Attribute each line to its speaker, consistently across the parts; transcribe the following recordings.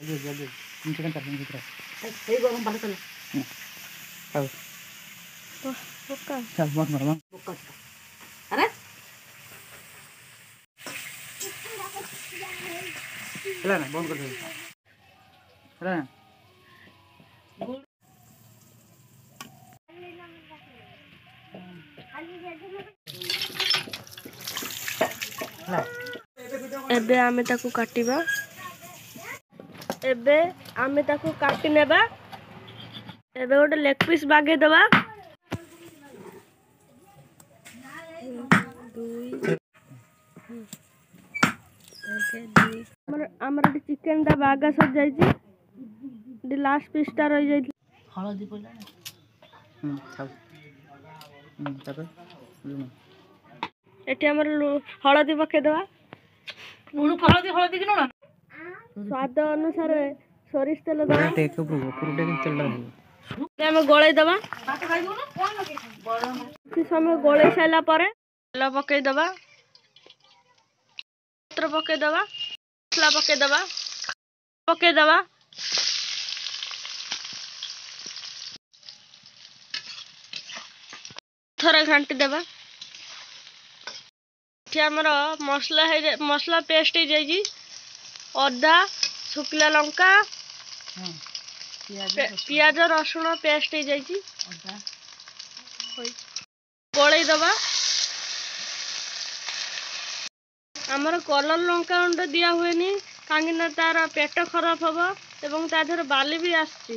Speaker 1: जल्दी जल्दी 3 second 4 second भीतर
Speaker 2: এই গরম পানি চলে
Speaker 1: आओ
Speaker 2: বোকা
Speaker 1: चल मत मार मां
Speaker 2: বোকা আরে
Speaker 1: चला ना बंद कर दे चला ना
Speaker 2: एबे आमे ताकू काटिबा एबे आमे ताकू काटी नेबा एबे गोटे लेग पीस बागे दबा हमर चिकन दा बागा सब जाई छी डी लास्ट पीस ता रह जाई हळदी पड़ला
Speaker 1: खाओ तब लूण
Speaker 2: एठी हमर हळदी पके दबा लूण हळदी हळदी कि लूण स्वाद अनुसार सरिष तेल दबा
Speaker 1: टेक पुरुटे कि तेल डाल
Speaker 2: हम गोळै दबा कि समय गोळै साइला परे तेल पके दबा पत्र पके दबा मसला पके दबा थोड़ा घंटी दबा मसला पेस्ट हो जाएगी अदा शुक्ला लंका पियाज रसुण पेस्ट हो जाएगी गोलई दबा आमर कलर लंका गुंड दिया हुए नहीं कहीं तार पेट खराब हम एवं तार बाली भी आसची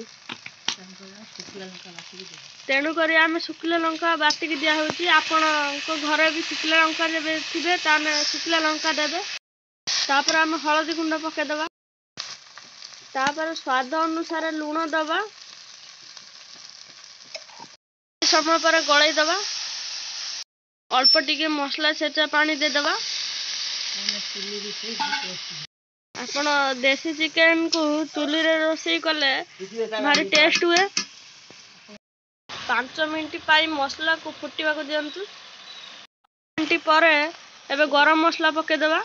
Speaker 2: तेणुक आम शुक्ला लंका बाटिक दिया आपण घर भी शुक्ला लंका जब थे शुक्ला लंका देवे तापर आम हलदी गुंड पकेदबा तापर स्वाद अनुसार लूण दबा समय पर गलई दबा अल्प टिके मसला छेचा पानी दे दबा आपण देसी चिकन को चुली रे रोसई कले भारी टेस्ट हुए 5 मिनट पाई मसला को फुटवा को दियंतु मिनट पर एबे गरम मसला पके दबा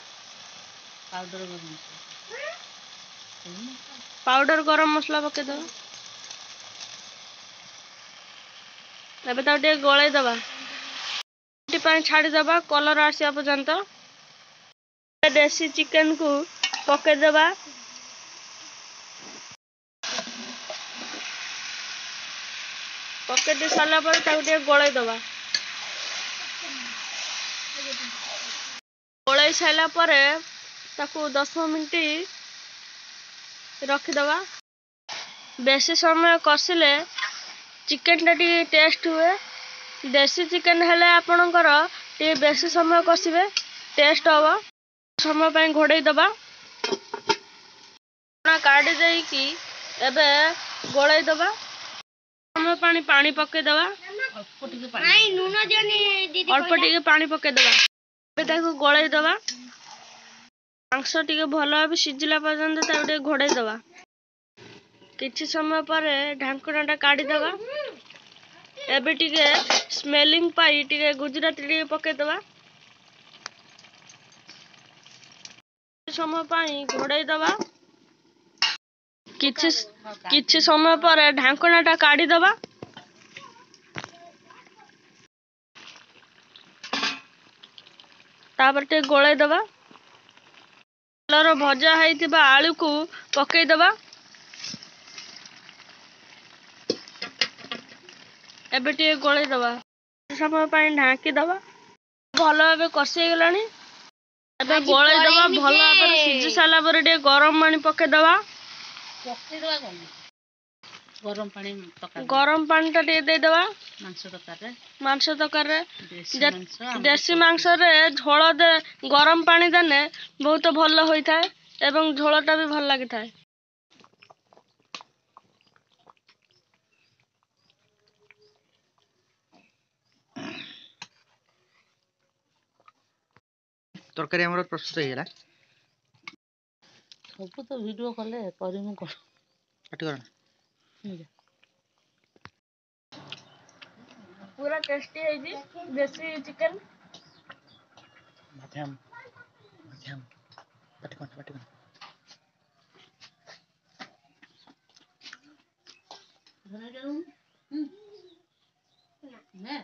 Speaker 2: पाउडर गरम मसला पके दबा एबे ता टे गळे दबा मिनट पाई छाड़ी दबा कलर आसिया पर्यंत देसी चिकन को पके दबा पके दे साला पर ताकू टे गळे दबा गळे साला पर ताकू 10 मिनट रखी दबा बेसी समय कसिले चिकन टा टी टेस्ट हुए देसी चिकन हेले आपणकर टी बेसी समय कसिबे टेस्ट हवा समय पाई घोड़े दबा काढ़ी दे कि एबे गोलाई दबा समय पानी पानी पके दबा अल्प टिके पानी पके दबा एबे ताको गोलाई दबा मांस टिके भल भाबे सिझिला पर्यंत ताको टिके घोड़े दबा किछि समय पर ढांकणाटा काढ़ी दबा एबे टिके स्मेलिंग पाई टिके गुजराती टिके पके दबा समय पाई घोड़े दबा किछि समय पर ढांकणाटा काढ़ी दबा तापर टे गोळे दबा कलर भजा हैतिबा आलू को पके दबा एबे टे गोळे दबा समय पाई ढांकी दबा भल भाबे कसी गलानी एबे गोळे दबा भल भाबे सिझी साला पर टे गरम पानी पके दबा गरम पानी टा दे दबा मांस तकार रे देसी मांस रे झोल दे गरम पानी देने बहुत भल होई थाए एवं झोलटा भी भल लागि थाए
Speaker 1: तरकारी हमर प्रस्तुत हो गेला
Speaker 2: सब तो वीडियो कले करिमु कर
Speaker 1: काटी कर
Speaker 2: पूरा टेस्टी है जी देसी चिकन
Speaker 1: मध्यम मध्यम काटी कर
Speaker 3: না